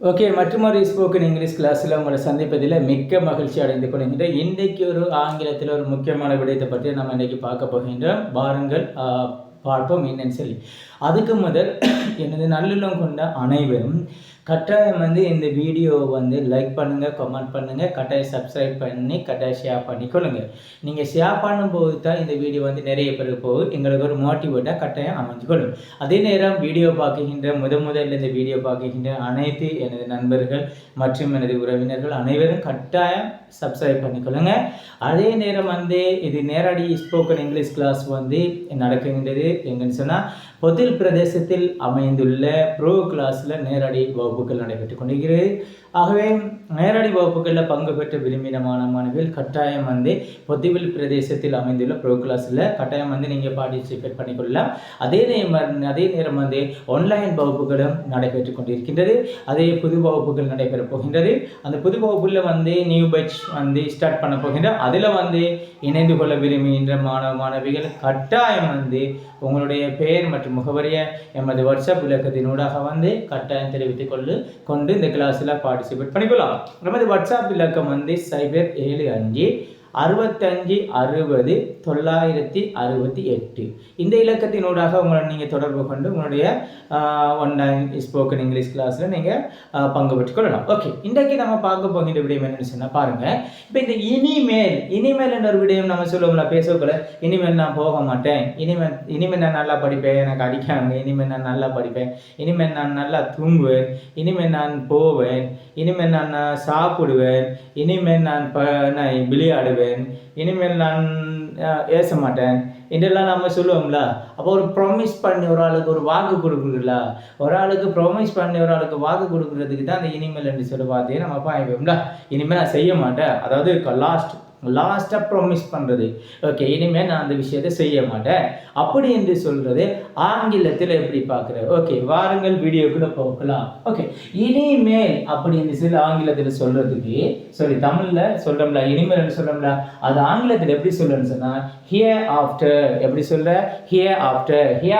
Okay, மற்றொரு spoken English கிளாஸில் உங்களை சந்திப்பதில் மிக்க மகிழ்ச்சி அடைந்து கொள்கின்றேன். இன்றைக்கு ஒரு ஆங்கிலத்தில் ஒரு முக்கியமான விடயத்தை பற்றி நம்ம இன்றைக்கி பார்க்க போகின்றோம். வாருங்கள் பார்ப்போம் என்னன்னு சொல்லி. அதுக்கு முதல் எனது நல்லுள்ளம் கொண்ட அனைவரும் கட்டாயம் இந்த வீடியோவை லைக் பண்ணுங்கள், கமெண்ட் பண்ணுங்கள், கட்டாயம் சப்ஸ்கிரைப் பண்ணி கட்டாயம் ஷேர் பண்ணிக்கொள்ளுங்கள். நீங்கள் ஷேர் பண்ணும்போது தான் இந்த வீடியோ நிறைய பேருக்கு போகும், எங்களுக்கு ஒரு மோட்டிவேட்டாக கட்டாயம் அமைஞ்சுக்கொள்ளும். அதே நேரம் வீடியோ பார்க்கின்ற முதல்ல இந்த வீடியோ பார்க்கின்ற அனைத்து எனது நண்பர்கள் மற்றும் எனது உறவினர்கள் அனைவரும் கட்டாயம் சப்ஸ்கிரைப் பண்ணிக்கொள்ளுங்க. அதே நேரம் இது நேரடி ஸ்போக்கன் இங்கிலீஷ் கிளாஸ் நடக்குகின்றது எங்கன்னு சொன்னால் பொதில் பிரதேசத்தில் அமைந்துள்ள ப்ரோ கிளாஸில் நேரடி வகுப்புகள் நடைபெற்று கொண்டிருக்கிறது. ஆகவே நேரடி வகுப்புகளில் பங்கு பெற்ற விரும்பின மாணவர்கள் கட்டாயம் பொதிவில் பிரதேசத்தில் அமைந்துள்ள ப்ரோ கிளாஸில் கட்டாயம் நீங்கள் பார்ட்டிசிபேட் பண்ணிக்கொள்ளலாம். அதே நேரம் ஆன்லைன் வகுப்புகளும் நடைபெற்று கொண்டிருக்கின்றது. அதே புது வகுப்புகள் நடைபெறப் போகின்றது. அந்த புது வகுப்பில் நியூ பேட்ச் ஸ்டார்ட் பண்ண போகின்ற அதில் இணைந்து கொள்ள விரும்புகின்ற மாணவிகள் கட்டாயம் உங்களுடைய பெயர் மற்றும் முகவரியை எமது வாட்ஸ்அப் இலக்கத்தினூடாக கட்டாயம் தெரிவித்துக் கொண்டு இந்த கிளாஸில் பார்ட்டிசிபேட் பண்ணிக்கலாம். நமது வாட்ஸ்அப் இலக்கம் 075 65 60 968. இந்த இலக்கத்தினூடாக உங்களை நீங்கள் தொடர்பு கொண்டு உங்களுடைய ஆன்லைன் ஸ்போக்கன் இங்கிலீஷ் கிளாஸில் நீங்கள் பங்கு பெற்றுக்கொள்ளலாம். ஓகே, இன்றைக்கு நம்ம பார்க்க போகின்ற விடயம் என்னென்னு சொன்னால் பாருங்கள். இப்போ இந்த இனிமேல் என்ற ஒரு விடயம் நம்ம சொல்லுவோம்ல, பேசக்கூட இனிமேல் நான் போக மாட்டேன், இனிமேல் நான் நல்லா படிப்பேன், எனக்கு அடிக்காங்க, இனிமேல் நான் நல்லா படிப்பேன், இனிமேல் நான் நல்லா தூங்குவேன், இனிமேல் நான் போவேன், இனிமேல் நான் சாப்பிடுவேன், இனிமேல் நான் விளையாடுவேன், இனிமேல் நான் ஏச மாட்டேன் இதெல்லாம் நம்ம சொல்லுவோம்ல. அப்போ ஒரு ப்ராமிஸ் பண்ணி ஒரு ஆளுக்கு ஒரு வாக்கு கொடுக்குறீங்களா, ஒரு ஆளுக்கு ப்ராமிஸ் பண்ணி ஒரு ஆளுக்கு வாக்கு கொடுக்குறதுக்கு தான் அந்த இனிமேல் என்று சொல்லி பார்த்தே நம்ம பாய்வோம்ல. இனிமேல் நான் செய்ய மாட்டேன், அதாவது லாஸ்ட்டாக ப்ராமிஸ் பண்ணுறது. ஓகே, இனிமேல் நான் அந்த விஷயத்தை செய்ய மாட்டேன் அப்படி என்று சொல்கிறது ஆங்கிலத்தில் எப்படி பார்க்குறது. ஓகே, வாருங்கள் வீடியோக்குள்ளே போகலாம். ஓகே, இனிமேல் அப்படின்னு சொல்லி ஆங்கிலத்தில் சொல்கிறதுக்கு தமிழில் சொல்கிறோம்ல, இனிமேல் சொல்கிறோம்ல, அது ஆங்கிலத்தில் எப்படி சொல்கிறேன்னு சொன்னால் ஹியர் ஆஃப்டர். எப்படி சொல்கிற? ஹியர்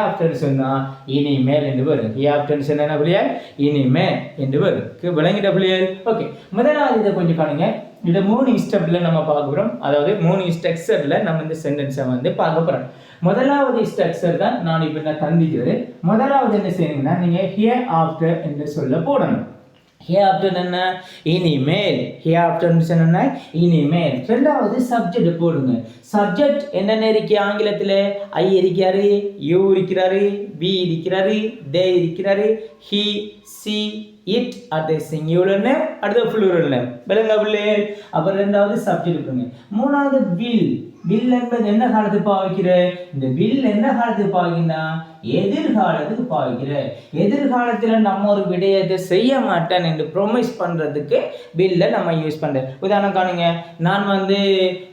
ஆஃப்டர் சொன்னால் இனிமேல் என்று வரும். ஹியர் ஆஃப்டர்னு சொன்ன என்ன பிள்ளையா? இனிமேல் என்று வரும். விளங்கிட்ட பிள்ளைகள்? ஓகே, முதலாவது இதை கொஞ்சம் காணுங்க. இதை 3 ஸ்டெப்பில் நம்ம பார்க்க போகிறோம். அதாவது 3 ஸ்ட்ரக்சரில் நம்ம இந்த சென்டென்ஸை பார்க்க போகிறோம். முதலாவது ஸ்ட்ரக்சர் தான் நான் இப்போ தந்திக்கிறேன். முதலாவது என்ன செய்யணுங்கன்னா நீங்கள் ஹியர் ஆஃப்டர் என்று சொல்ல போடணும். ஹியர் ஆஃப்டர் என்ன? இனிமேல். ஹியர் ஆஃப்டர்னு சொன்னா இனிமேல். ரெண்டாவது சப்ஜெக்ட் போடுங்க. சப்ஜெக்ட் என்னென்ன இருக்கு ஆங்கிலத்தில்? ஐ இருக்கிறாரு, யூ இருக்கிறாரு, வி இருக்கிறாரு, தே இருக்கிறாரு, ஹி, சி, இட், அடுத்த சிங்குலர் நேம், அடுத்த ப்ளூரல் நேம். விளங்க பிள்ளைகள்? அப்புறம் ரெண்டாவது சப்ஜெக்ட் பண்ணுங்க. மூணாவது வில். வில் என்பது என்ன காலத்துக்கு பாவிக்கிற? இந்த வில் என்ன காலத்துக்கு பாவிக்கினா எதிர்காலத்துக்கு பாவிக்கிற. எதிர்காலத்தில் நம்ம ஒரு விடயத்தை செய்ய மாட்டேன் என்று ப்ரொமிஸ் பண்ணுறதுக்கு வில்ல நம்ம யூஸ் பண்ணுறேன். உதாரணம் காணுங்க, நான்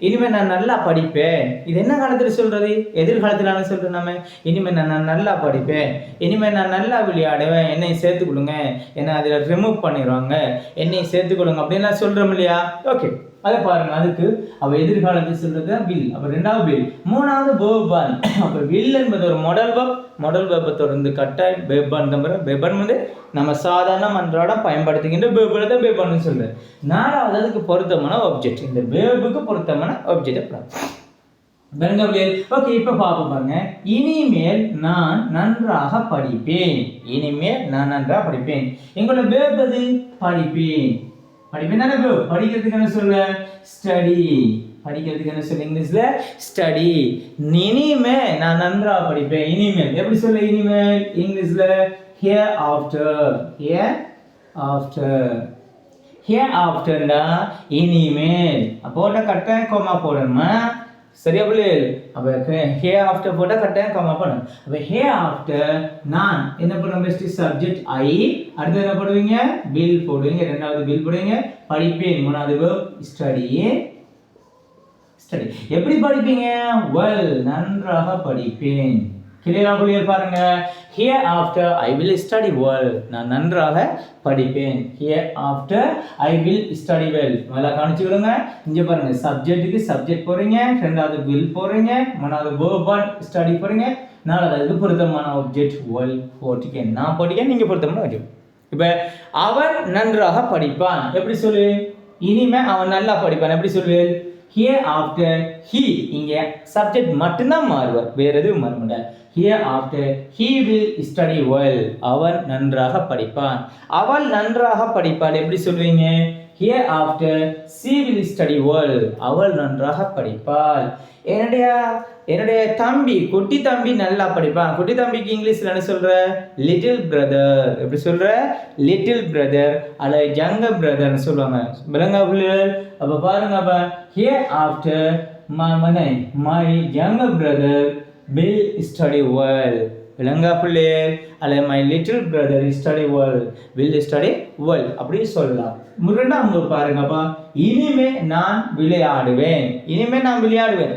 இனிமேல் நான் நல்லா படிப்பேன். இது என்ன காலத்தில் சொல்கிறது? எதிர்காலத்தில் சொல்கிறேன். நம்ம இனிமேல் நான் நல்லா படிப்பேன், இனிமேல் நான் நல்லா விளையாடுவேன், என்னை சேர்த்துக்கொள்ளுங்க, என்னை அதில் ரிமூவ் பண்ணிடுவாங்க, என்னை சேர்த்துக்கொள்ளுங்க அப்படின்லாம் சொல்கிறோம் இல்லையா? ஓகே, அதை பாருங்க. அதுக்கு அவ எதிர்காலத்தில் சொல்றது வில். அப்ப ரெண்டாவது வில். மூணாவது வேர்பன். அப்ப வில் என்பது ஒரு மாடல் வேர்பை தொடர்ந்து கட்டாயம் வேர்பன் நம்பர். வேர்பன் நம்ம சாதாரண அன்றாடம் பயன்படுத்துகின்ற வேர்பன் தான் வேர்பன் சொல்றது. நாலாவது அதுக்கு பொருத்தமான ஆப்ஜெக்ட். இந்த வேர்புக்கு பொருத்தமான ஆப்ஜெக்ட். ஓகே, இப்ப பார்ப்போம் பாருங்க. இனிமேல் நான் நன்றாக படிப்பேன். இனிமேல் நான் நன்றாக படிப்பேன். எங்களோட வேர்பு அது படிப்பேன். படிக்கிறதுக்கு என்ன சொல்ல? ஸ்டடி. படிக்கிறதுக்கு என்ன சொல்ல இங்கிலீஷ்ல? ஸ்டடி. இனிமே நான் நன்றா படிப்பேன். இனிமேல் எப்படி சொல்ல? இனிமேல் இங்கிலீஷ்ல ஹியர் ஆஃப்டர். ஹியர் ஆஃப்டர்னா இனிமேல். போட்ட கட்டாயம் கோமா போடணுமா? சரியா பிள்ளைகள்? அப்போ ஹியர் ஆஃப்டர் போட்டால் கட்டாயம் கம்மா பண்ணணும். அப்போ ஹியர் ஆஃப்டர் நான் என்ன பண்ணுவேன்? Best subject I. அடுத்து என்ன போடுவீங்க? வில் போடுவீங்க. ரெண்டாவது வில் போடுவீங்க. படிப்பேன். மூணாவது ஸ்டடி. எப்படி படிப்பீங்க? வெல், நன்றாக படிப்பேன். கிளியர் பாருங்க. Here after I will study well. நான் நன்றாக படிப்பேன். Here after I will study well. நல்லா கவனிச்சு விடுங்க. இங்க பாருங்க, சப்ஜெக்ட்டுக்கு சப்ஜெக்ட் போறீங்க, ரெண்டாவது வில் போறீங்க, மூணாவது வேர்பன் ஸ்டடி போறீங்க, நாலாவது பொருத்தமான ஆப்ஜெக்ட் வெல் போட்டுக்க. நான் போட்டுக்க, நீங்க பொருத்தமான ஆப்ஜெக்ட். இப்போ அவன் நன்றாக படிப்பான் எப்படி சொல்லு? இனிமே அவன் நல்லா படிப்பான் எப்படி சொல்லு? Here after he இங்க சப்ஜெக்ட் மட்டும்தான் மாறுவார், வேற எதுவும் மாற மாட்டார். Here after he will study well அவன் நன்றாக படிப்பான். அவள் நன்றாக படிப்பாள் எப்படி சொல்வீங்க? Here after she will study well அவள் நன்றாக படிப்பாள். என்னுடைய தம்பி குட்டி தம்பி நல்லா படிப்பான். குட்டி தம்பிக்கு இங்கிலீஷ்ல என்ன சொல்ற? லிட்டில் பிரதர் எப்படி சொல்ற? லிட்டில் பிரதர் அல்ல younger பிரதர்னு சொல்லுவாங்க. விளங்கா புள்ளிகள்? அப்ப பாருங்க, அப்ப here after my younger brother will study well விளங்கா புள்ளிகள் அல்ல my little brother will study well அப்படி சொல்லலாம். இரண்டாம் பாருங்கப்பா, இனிமே நான் விளையாடுவேன். இனிமே நான் விளையாடுவேன்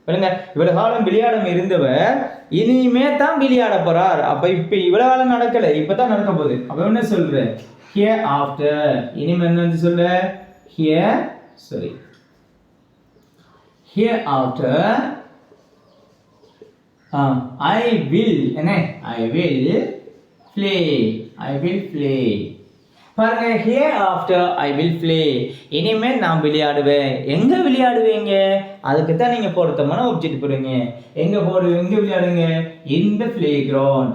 பாருங்க, இவ்வளவு காலம் விளையாடம் இருந்தவர் இனிமே தான் விளையாட போறார். அப்ப இப்ப இவ்வளவு காலம் நடக்கல, இப்பதான் நடக்க போகுது. அப்ப என்ன சொல்ற? Here after இனிமே என்ன சொல்ற? Here after I will play பாருங்க, here after I will play இனிமே நான் விளையாடுவேன். எங்க விளையாடுவீங்க? அதுக்கு தான் நீங்க பொருத்தமான ஆப்ஜெக்ட் போடுங்க. எங்க விளையாடுங்க? in the playground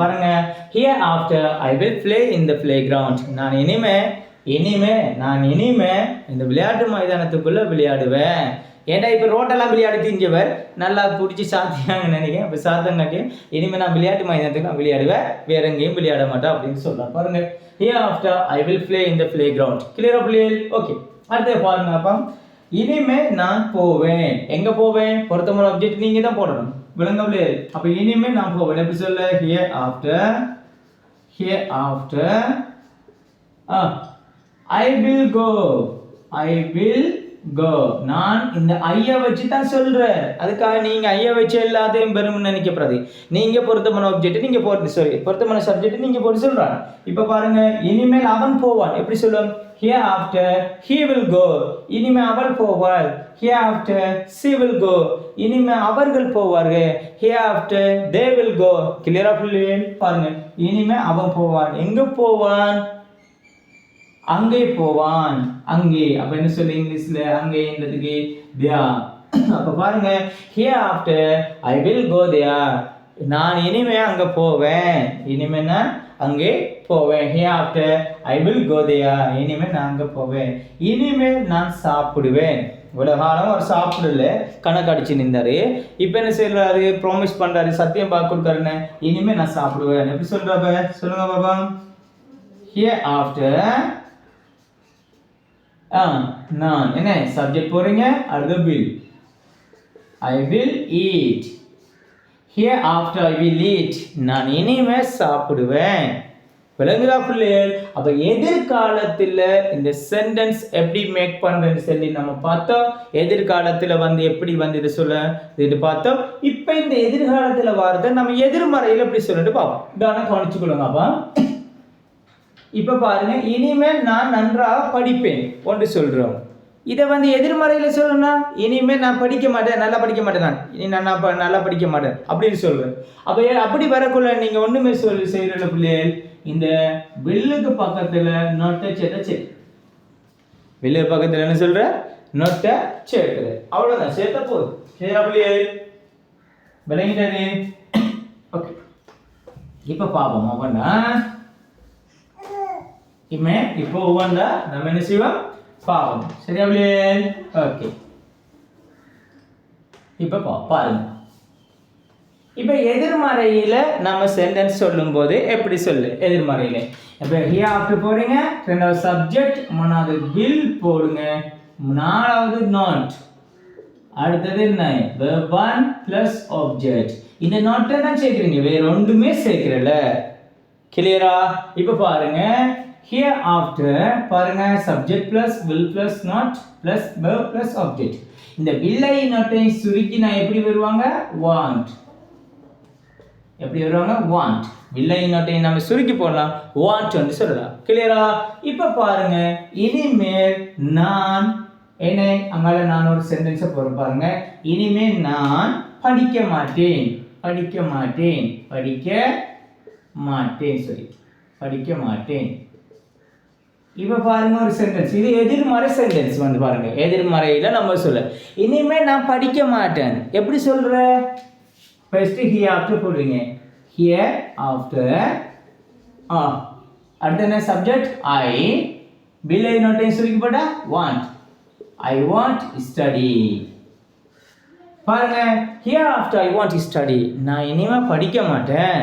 பாருங்க, here after I will play in the playground நான் இனிமே இந்த விளையாட்டு மைதானத்துக்குள்ள விளையாடுவேன். ஏன்னா இப்போ ரோட்டெல்லாம் விளையாடி திஞ்சவர் நல்லா பிடிச்சி சாத்தியாங்கன்னு நினைக்கிறேன். அப்போ சாத்தங்காட்டி இனிமேல் நான் விளையாட்டு மைதானத்துக்கு நான் விளையாடுவேன், வேற எங்கேயும் விளையாட மாட்டேன் அப்படின்னு சொல்லலாம். பாருங்க, here after I will play in the playground. கிளியரா பிள்ளைகள்? ஓகே, அடுத்து பாருங்க. அப்போ இனிமே நான் போவேன். எங்க போவேன்? பொருத்தமான ஆப்ஜெக்ட் நீங்க தான் போடணும். விளங்க பிள்ளைகள்? அப்போ இனிமே நான் போவேன் எப்படி சொல்ல? here after I will go நான் இந்த ஐயா வச்சு தான் சொல்றேன். அதுக்காக நீங்க ஐயா வச்சு எல்லாத்தையும் பெரும்னு நினைக்கக்கூடாது. நீங்க பொருத்தமான ஆப்ஜெக்ட் நீங்க பொருத்தமான சப்ஜெக்ட் நீங்க போட்டு சொல்றாங்க. இப்ப பாருங்க, இனிமேல் அவன் போவான் எப்படி சொல்லுவாங்க? here after he will go இனிமே அவள் போவாள். here after she will go இனிமே அவர்கள் போவார்கள். here after they will go. கிளியரா பாருங்க, இனிமே அவன் போவான். எங்க போவான்? அங்கே போவான். அங்கே அப்ப என்ன சொல்லு இங்கிலீஷ்ல? அங்கேன்றதுக்கு there. அப்ப பாருங்க, here after I will go there நான் இனிமே அங்க போவேன். இனிமே நான் அங்கே போவேன். here after I will go there இனிமே நான் அங்க போவேன். இனிமே நான் சாப்பிடுவேன். இவ்வளவு காலம் அவர் சாப்பிடல, கணக்கு அடிச்சு நின்றாரு. இப்ப என்ன செய்யறாரு? ப்ராமிஸ் பண்றாரு, சத்தியம் பார்க்க கொடுக்காருன்னு. இனிமே நான் சாப்பிடுவேன் எப்படி சொல்றாப்ப? சொல்லுங்க பாபா. here after நான் என்ன சப்ஜெக்ட் போறீங்க? அடுத்து will. I will eat. here after I will eat நான் இனிமே சாப்பிடுவேன். விளங்குதா பிள்ளைகள்? அப்ப எதிர்காலத்துல இந்த சென்டென்ஸ் எப்படி மேக் பண்றேன்னு சொல்லி நம்ம பார்த்தோம். எதிர்காலத்துல எப்படி இதை சொல்ல இது பார்த்தோம். இப்ப இந்த எதிர்காலத்துல வார்த்தை நம்ம எதிர்மறையில எப்படி சொல்லிட்டு பார்ப்போம். இதான கவனிச்சுக்கொள்ளுங்க. அப்ப இப்ப பாருங்க, இனிமேல் நான் நன்றாக படிப்பேன் ஒன்று சொல்றோம். இதை எதிர்மறையில சொல்லணும். இனிமேல் நான் படிக்க மாட்டேன், நல்லா படிக்க மாட்டேன், நான் இனி நான் நல்லா படிக்க மாட்டேன் அப்படின்னு சொல்றேன். அப்ப அப்படி வரக்குள்ள நீங்க ஒண்ணுமே செய்யற பிள்ளைகள், இந்த வில்லுக்கு பக்கத்துல நொட்டை சேர்த்த வில்லுக்கு பக்கத்துல என்ன சொல்ற? நொட்டை சேர்க்கிற. அவ்வளவுதான், சேர்த்த போதும். சரியா பிள்ளைகள்? விளங்கிட்டாரு? ஓகே, இப்ப பாப்போம். அவனா இப்போ ஒவ்வொன்றா நம்ம என்ன செய்வோம்? பாவம். சரியா பிள்ளைகள்? ஓகே, இப்ப பாருங்க. இப்ப எதிர்மறையில நம்ம சென்டென்ஸ் சொல்லும் போது எப்படி சொல்லு? எதிர்மறையில இப்ப here after போறீங்க, ரெண்டாவது சப்ஜெக்ட், மூணாவது will போடுங்க, நாலாவது not, அடுத்தது என்ன? verb 1 plus object. இந்த not தான் சேர்க்கிறீங்க, வேற ஒன்றுமே சேர்க்கிறல. கிளியரா? இப்ப பாருங்க, here after பாருங்க, subject plus will plus not plus verb plus object. இந்த will ஐ not ஐ சுருக்கி நான் எப்படி வருவாங்க? want. எப்படி வருவாங்க? want. will ஐ not ஐ நாம சுருக்கி போடலாம், want ன்னு சொல்லலாம். கிளியரா? இப்ப பாருங்க, இனிமேல் நான் அங்கால நான் ஒரு சென்டென்ஸ் போறேன் பாருங்க. இனிமேல் நான் படிக்க மாட்டேன் படிக்க மாட்டேன் படிக்க மாட்டேன் சரி படிக்க மாட்டேன். இப்போ பாருங்க ஒரு சென்டென்ஸ், இது எதிர்மறை சென்டென்ஸ் வந்து பாருங்க. எதிர்மறையில நம்ம சொல்ல இனிமே நான் படிக்க மாட்டேன் எப்படி சொல்ற? ஃபர்ஸ்ட் ஹியர் ஆஃப்டர் போடுறீங்க. ஹியர் ஆஃப்டர் அடுத்து என்ன சப்ஜெக்ட் ஐ பில் நோட்டேஷன் சொல்லி போட்டா வாண்ட் ஐ வாண்ட் ஸ்டடி. பாருங்க here after I want study நான் இனிமே படிக்க மாட்டேன்.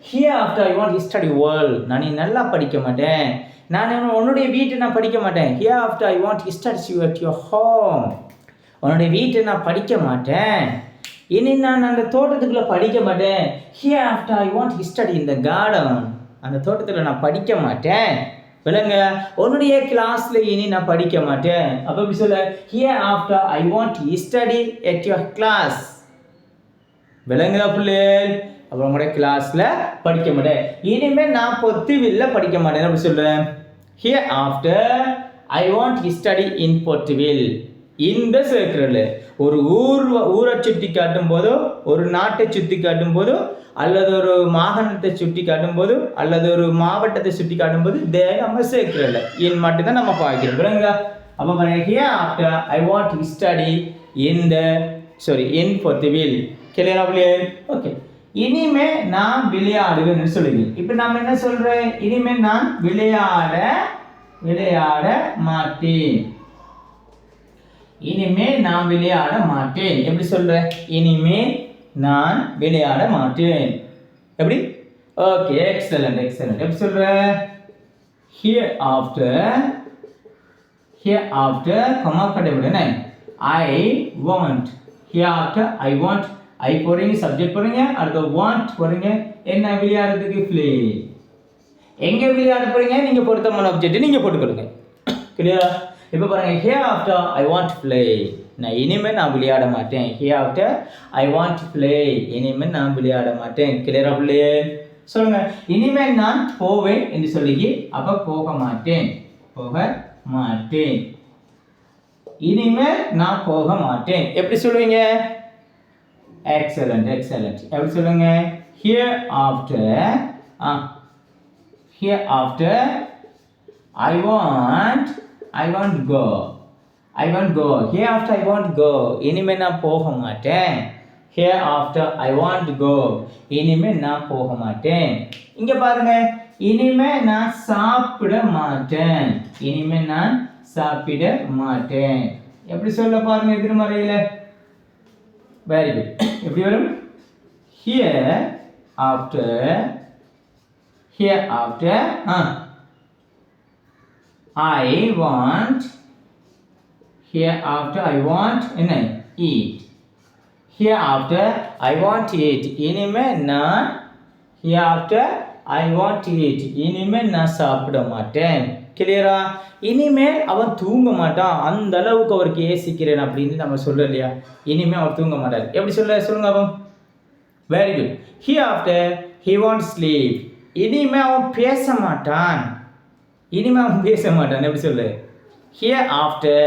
Here after I want study well நான் நீ நல்லா படிக்க மாட்டேன். நான் உன்னுடைய வீட்டை நான் படிக்க மாட்டேன். Here after I want study you at your home உன்னுடைய வீட்டை நான் படிக்க மாட்டேன். இனி நான் அந்த தோட்டத்துக்குள்ள படிக்க மாட்டேன். Here after I want study in the garden அந்த தோட்டத்தில் நான் படிக்க மாட்டேன். விளங்க உன்னுடைய கிளாஸ்ல இனி நான் படிக்க மாட்டேன். அப்ப எப்படி சொல்ல? Hereafter I want study at your class. விளங்குதா பிள்ளைகள்? அப்புறம் உங்களுடைய கிளாஸ்ல படிக்க மாட்டேன். இனிமே நான் பொத்துவில்ல படிக்க மாட்டேன் அப்படி சொல்றேன். Here after I want study in Pottuvil. இந்த சேர்க்கிறதுல ஒரு ஊரை சுட்டி காட்டும் போதோ ஒரு நாட்டை சுட்டி காட்டும் போதோ அல்லது ஒரு மாகாணத்தை சுட்டி காட்டும் போது அல்லது ஒரு மாவட்டத்தை சுட்டி காட்டும் போது நம்ம சேர்க்கிறதில்ல இன் மட்டும்தான் நம்ம பார்க்கிறோம். விளங்குதா? அப்போ பாருங்க here after I want study in Pottuvil. கிளியரா பிள்ளைகள்? ஓகே. இனிமே நான் விளையாடுவேன்னு சொல்லுங்க. இப்போ நாம் என்ன சொல்றேன்? இனிமே நான் விளையாட மாட்டேன். இனிமே நான் விளையாட மாட்டேன் எப்படி சொல்ற? இனிமே நான் விளையாட மாட்டேன். எப்படி? Okay excellent excellent. எப்படி சொல்ற? ஹியர் ஆஃப்டர் கமா கடைபிடினே I want. Hereafter I want I போறீங்க சப்ஜெக்ட் போறீங்க அடுத்து வாண்ட் போறீங்க. என்ன விளையாடுறதுக்கு ப்ளே. எங்க விளையாட போறீங்க நீங்க பொருத்தமான ஆப்ஜெக்ட் நீங்க போட்டுக்கொடுங்க. கிளியரா? இப்போ பாருங்க here after I want play நான் இனிமேல் நான் விளையாட மாட்டேன். Here after I want play இனிமேல் நான் விளையாட மாட்டேன். கிளியரா பிள்ளையே? சொல்லுங்க. இனிமேல் நான் போவேன் என்று சொல்லி அப்ப போக மாட்டேன். இனிமேல் நான் போக மாட்டேன் எப்படி சொல்லுவீங்க? Excellent excellent. எப்படி சொல்லுங்க? Here after I want go. Here after I want go. இனிமே நான் போக மாட்டேன். Here after I want go. இனிமே நான் போக மாட்டேன். இங்க பாருங்க இனிமே நான் சாப்பிட மாட்டேன். எப்படி சொல்ல பாருங்க எதிர்மறையில. Very good. எப்படி வரும்? Here after I want. Here after I want என்ன? eat. Here after I want eat. இனிமே நான் here after I want eat. இனிமே நான் சாப்பிட மாட்டேன். கிளியரா? இனிமேல் அவன் தூங்க மாட்டான். அந்த அளவுக்கு அவருக்கு ஏசிக்கிறேன் அப்படின்னு நம்ம சொல்றோம் இல்லையா? இனிமே அவர் தூங்க மாட்டார். எப்படி சொல்லுங்க அவன்? Very good. Here after he won't sleep. இனிமே அவன் பேச மாட்டான். எப்படி சொல்லு? Here after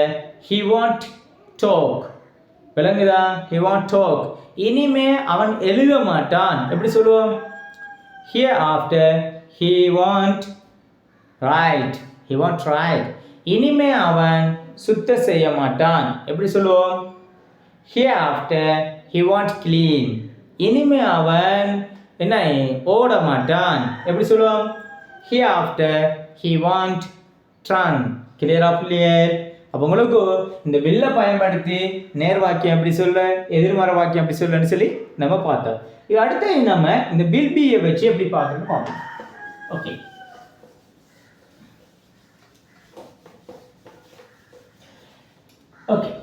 he won't talk. விளங்குதா? he won't talk. இனிமே அவன் எழுத மாட்டான். எப்படி சொல்லுவோம்? Here after he won't write. இனிமே அவன் சுத்த செய்ய மாட்டான். எப்படி சொல்லுவோம்? Here after he won't clean. இனிமே அவன் என்ன ஓட மாட்டான். எப்படி சொல்லுவோம்? Here after he won't run. கிளியரா பிள்ளையர்? அப்போ உங்களுக்கு இந்த வில்ல பயன்படுத்தி நேர் வாக்கியம் எப்படி சொல்ல எதிர்மறை வாக்கியம் எப்படி சொல்லன்னு சொல்லி நம்ம பார்த்தோம். இது அடுத்து நம்ம இந்த வில் பியை வச்சு எப்படி பார்க்கணும்னு பார்ப்போம். ஓகே.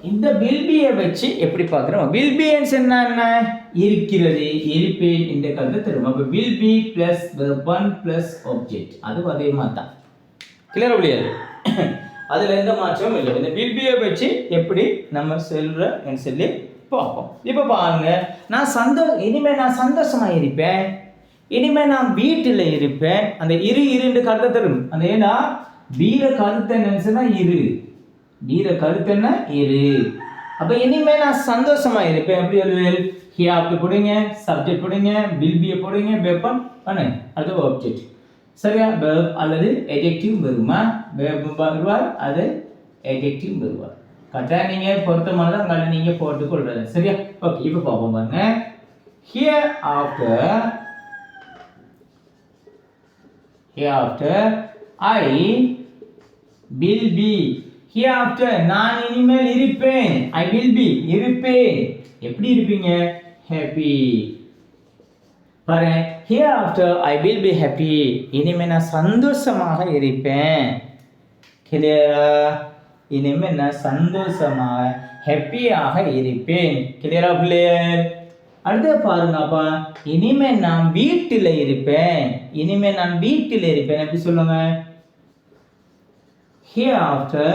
இந்த வில் பியை வச்சு எப்படி பார்க்குறோம்? வில் பி என்ன? இருக்கிறது, இருப்பேன் என்ற கருத்தை தரும். அப்போ வில் பி பிளஸ் வெர்பன் பிளஸ் ஆப்ஜெக்ட் அதுவும் அதே மாதிரி தான். கிளியரா பிள்ளையர்? அதில் எந்த மாற்றமும் இல்லை. இந்த வில் பியை வச்சு எப்படி நம்ம சொல்றேன்னு சொல்லி பார்ப்போம். இப்போ பாருங்க, இனிமேல் நான் சந்தோஷமாக இருப்பேன். இனிமேல் நான் வீட்டில் இருப்பேன். அந்த இருண்டு கருத்தை தரும். அந்த ஏன்னா வீர கருத்தை நினைச்சுன்னா வீர கருத்து என்ன? அப்ப இனிமே நான் சந்தோஷமா இருப்பேன். எப்படி சொல்லுவேன்? here after போடுங்க subject போடுங்க will be போடுங்க verb அது object சரியா verb அல்லது adjective வருமா verb வருவார் அது adjective வருவார் கரெக்ட்டா நீங்க பொருத்தமானதா அங்க நீங்க போட்டு கொள்றது சரியா ஓகே இப்போ பாப்போம் பாருங்க here after I will be hereafter நான் இனிமேல் இருப்பேன் I will be இருப்பேன் எப்படி இருப்பீங்க happy பாருங்க hereafter I will be happy இனிமேல் நான் சந்தோஷமாக இருப்பேன் கிளியரா இனிமேல் நான் சந்தோஷமாக ஹாப்பியாக இருப்பேன் கிளியரா பிள்ளையர் அடுத்து பாருங்க அப்பா இனிமேல் நான் வீட்டில் இருப்பேன் இனிமேல் நான் வீட்டில் இருப்பேன் எப்படி சொல்லுங்க hereafter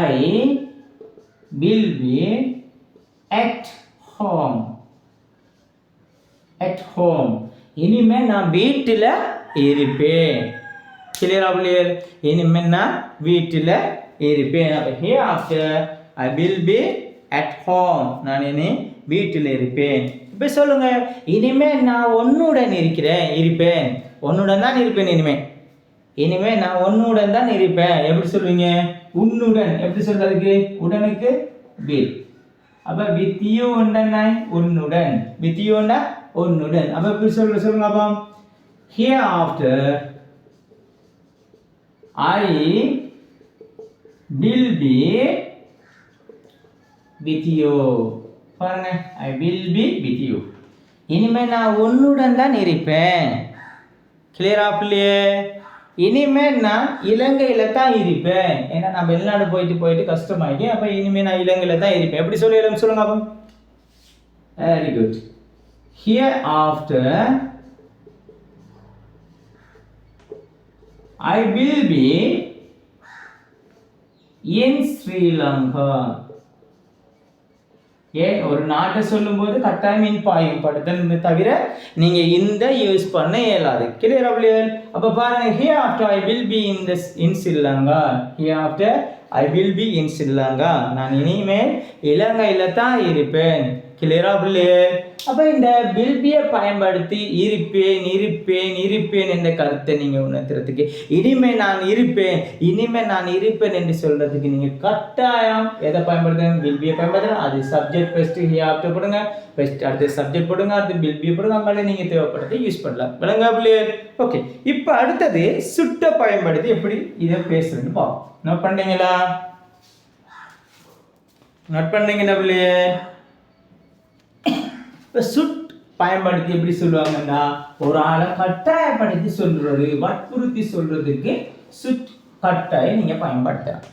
I will be at home இனிமேல் நான் வீட்டில் இருப்பேன் கிளியரா பிள்ளையர் இனிமேல் நான் வீட்டில் இருப்பேன் hereafter I will be at home நான் இனி வீட்டில் இருப்பேன் இப்போ சொல்லுங்க இனிமேல் நான் உன்னுடன் இருப்பேன் உன்னுடன் தான் இருப்பேன் இனிமேல் நான் உன்னுடன் தான் இருப்பேன் எப்படி சொல்வீங்க உன்னுடன் எப்படி சொல்றதுக்கு உடனுக்கு will அப்ப with you உன்னுடன் with you உன்னுடன் அப்ப எப்படி சொல்லுங்க அப்பா hereafter I will be with you பாருங்க I will be with you இனிமே நான் உன்னுடன் தான் இருப்பேன் கிளியரா பிள்ளையே இனிமே நான் இலங்கையில தான் இருப்பேன் ஏன்னா நான் வெளிநாடு போயிட்டு கஷ்டமாயிட்டேன் அப்ப இனிமே நான் இலங்கையில தான் இருப்பேன் எப்படி சொல்லுங்க அப்போ very good hereafter I will be in Sri Lanka ஏன் ஒரு நாட்டை சொல்லும்போது கட்டாயம் இன் பாயும் படுத்தன்னு தவிர நீங்க இந்த யூஸ் பண்ண இயலாது கிளியரா பிள்ளைகள் அப்ப பாருங்க hereafter I will be in Sri Lanka hereafter I will be in Sri Lanka நான் இனிமேல் இலங்கையில தான் இருப்பேன் கிளியரா பிள்ளைகள் அப்ப இந்த will be பயன்படுத்தி இருப்பேன் என்ற கருத்தை நீங்க உணர்த்துறதுக்கு இனிமே நான் இருப்பேன் என்று சொல்றதுக்கு நீங்க கட்டாயம் எதை பயன்படுத்துங்க will be பயன்படுத்தணும் அது subject first hereafter போடுங்க first அடுத்து subject போடுங்க அடுத்து will be போடுங்க அங்கே நீங்க தேவைப்படுறதை யூஸ் பண்ணலாம் விளங்கா பிள்ளைகள் ஓகே இப்போ அடுத்தது சுட்ட பயன்படுத்தி எப்படி இதை பேசுறேன்னு பாப்போம் நோட் பண்ணீங்களா பிள்ளைகள் இப்போ சுட் பயன்படுத்தி எப்படி சொல்லுவாங்கன்னா ஒரு ஆளை கட்டாயப்படுத்தி சொல்றது வற்புறுத்தி சொல்றதுக்கு சுட் கட்டாயம் நீங்க பயன்படுத்தலாம்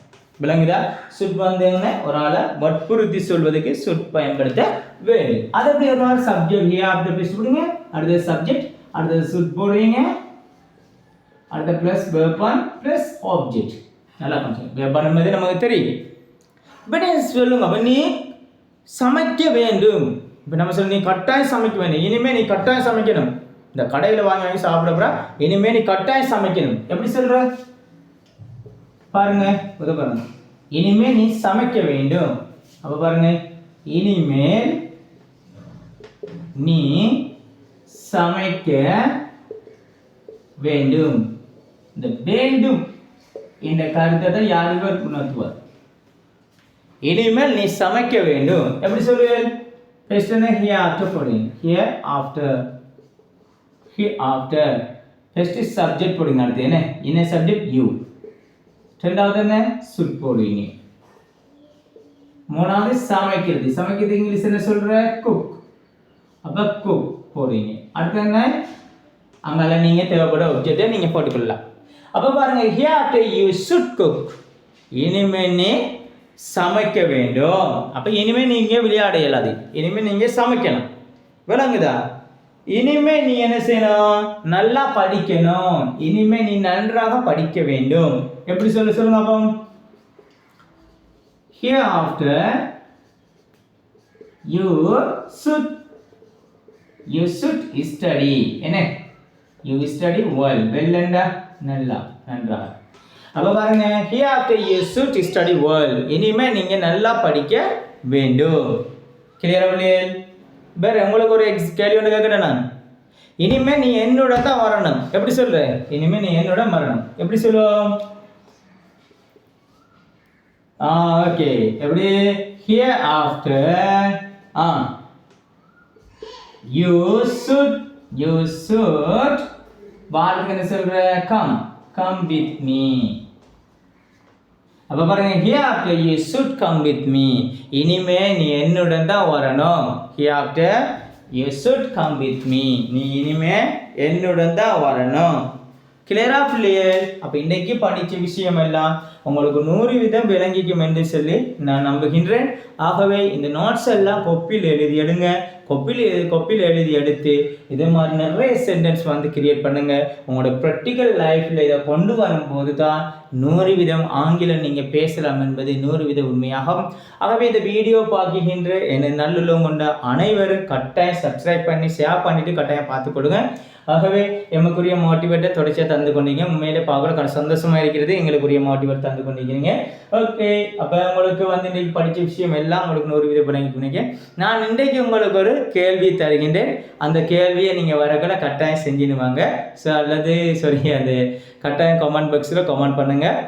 விளங்குதா சுட் வந்தீங்கன்னா ஒரு ஆளை வற்புறுத்தி சொல்வதற்கு சுட் பயன்படுத்த வேண்டும் அது எப்படி ஒரு ஆள் சப்ஜெக்ட் hereafter பேசி விடுங்க அடுத்த சப்ஜெக்ட் அடுத்த சுட் போடுவீங்க அடுத்த பிளஸ் verb பிளஸ் ஆப்ஜெக்ட் நல்லா கொஞ்சம் verb என்பது நமக்கு தெரியும் இப்போ நீ சொல்லுங்க அப்போ நீ சமைக்க வேண்டும் இப்போ நம்ம சொல்ல நீ கட்டாயம் சமைக்க வேண்டும் இனிமேல் நீ கட்டாயம் சமைக்கணும் இந்த கடையில் வாங்கி சாப்பிட இனிமேல் நீ கட்டாயம் சமைக்கணும் எப்படி சொல்ற பாருங்க இனிமேல் நீ சமைக்க வேண்டும் அப்ப பாருங்க இனிமேல் நீ சமைக்க வேண்டும் இந்த வேண்டும் என்ற கருத்தை யாருமே உணர்த்துவார் இனிமேல் நீ சமைக்க வேண்டும் எப்படி சொல்லுவேன் First hereafter போடுங்க hereafter first subject போடுங்க அடுத்து என்ன subject you ரெண்டாவது should போடுவீங்க மூணாவது சமைக்கிறது இங்கிலீஷ் என்ன சொல்ற cook அப்ப cook போடுவீங்க அடுத்து அங்கல நீங்க தேவைப்பட ஆப்ஜெக்ட்டை நீங்க போட்டுக்கலாம் அப்ப பாருங்க hereafter you should cook இனிமே நீ சமைக்க வேண்டும் அப்ப இனிமே நீங்க விளையாட இயலாது இனிமே நீங்க சமைக்கணும் விளங்குதா இனிமே நீ என்ன செய்யணும் நல்லா படிக்கணும் இனிமே நீ நன்றாக படிக்க வேண்டும் எப்படி சொல்லுங்க அப்போ hereafter you should study என்ன you study well என்றா நல்லா நன்றாக அப்ப பாருங்க hereafter you should study well இனிமே நீங்க நல்லா படிக்க வேண்டும் கிளியரா பிள்ளைகள்? வேற உங்களுக்கு ஒரு கேள்வி ஒன்று கேட்குறேன் நான். இனிமே நீ என்னோட தான் வரணும். எப்படி சொல்ற? இனிமே நீ என்னோட வரணும். எப்படி சொல்லுவோம்? ஓகே. எப்படி? Here after you should வாழ்க்கை என்ன சொல்ற? come with me. அப்ப பாருங்க, here after you should come with me. இனிமே நீ என்னுடன் தான் வரணும். Here after you should come with me. நீ இனிமே என்னுடன் தான் வரணும். கிளியரா பிள்ளைகள்? அப்ப இன்னைக்கு படிச்ச விஷயம் எல்லாம் உங்களுக்கு 100% விளங்கிக்கும் என்று சொல்லி நான் நம்புகின்றேன். ஆகவே இந்த நோட்ஸ் எல்லாம் கொப்பியில் எழுதி எடுங்க. கொப்பியில் எழுதி எடுத்து இதே மாதிரி நிறைய சென்டென்ஸ் வந்து கிரியேட் பண்ணுங்க. உங்களோட ப்ராக்டிக்கல் லைஃப்ல இதை கொண்டு வரும்போது தான் 100% ஆங்கிலம் நீங்க பேசலாம் என்பது 100% உண்மையாகும். ஆகவே இந்த வீடியோ பார்க்கின்ற என்ன நல்லுள்ளம் கொண்ட அனைவரும் கட்டாயம் சப்ஸ்கிரைப் பண்ணி ஷேர் பண்ணிட்டு கட்டாயம் பார்த்து கொடுங்க. ஆகவே எமக்குரிய மோட்டிவேட்டை தொடர்ச்சியாக தந்து கொண்டீங்க. உண்மையிலே பார்க்க சந்தோஷமா இருக்கிறது. எங்களுக்குரிய மோட்டிவேட் தந்து கொண்டிருக்கிறீங்க. ஓகே, அப்போ உங்களுக்கு வந்து இன்றைக்கு படித்த விஷயம் எல்லாம் உங்களுக்கு 100% பண்ணிக்க. நான் இன்றைக்கு உங்களுக்கு ஒரு கேள்வி தருகின்றேன். அந்த கேள்வியை நீங்கள் வரக்குள்ள கட்டாயம் செஞ்சுடுவாங்க. அல்லது அது கட்டாயம் கமெண்ட் பாக்ஸில் கமெண்ட் பண்ணுங்கள்.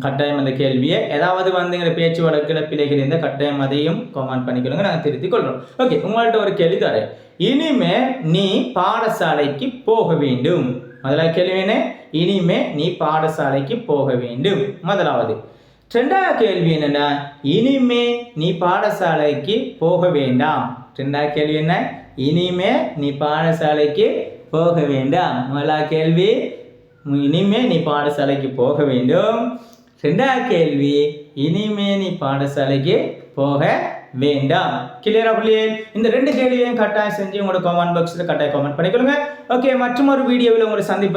கட்டாயம் அந்த கேள்வியை ஏதாவது வந்து எங்களை பேச்சு வழக்கில் பிள்ளைகள் இருந்தால் கட்டாயம் அதையும் கமெண்ட் பண்ணிக்கொள்ளுங்க. நாங்கள் திருத்திக் கொள்கிறோம். ஓகே, உங்கள்கிட்ட ஒரு கேள்வி தரேன். இனிமே நீ பாடசாலைக்கு போக வேண்டும். முதலாவது கேள்வி என்ன? இனிமே நீ பாடசாலைக்கு போக வேண்டும். முதலாவது. ரெண்டாவது கேள்வி என்னன்னா, இனிமே நீ பாடசாலைக்கு போக வேண்டாம். ரெண்டாவது கேள்வி என்ன? இனிமே நீ பாடசாலைக்கு போக வேண்டாம். முதலாவது கேள்வி, இனிமே நீ பாடசாலைக்கு போக வேண்டும். ரெண்டாவது கேள்வி, இனிமே நீ பாடசாலைக்கு போக வேண்டாம். கிளியரா பிள்ளைகள்? இந்த 2 கேள்வியையும் கட்டாயம் செஞ்சு உங்களோட கமெண்ட் பாக்ஸில் கட்டாயம் கமெண்ட் பண்ணிக்கொள்ளுங்க. ஓகே, மற்றும் ஒரு வீடியோவில் உங்களை சந்திக்கும்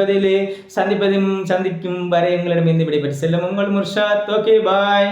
வரை உங்களிடமிருந்து விடைபெற்று செல்லும் உங்கள் முர்ஷாத். ஓகே, பாய்.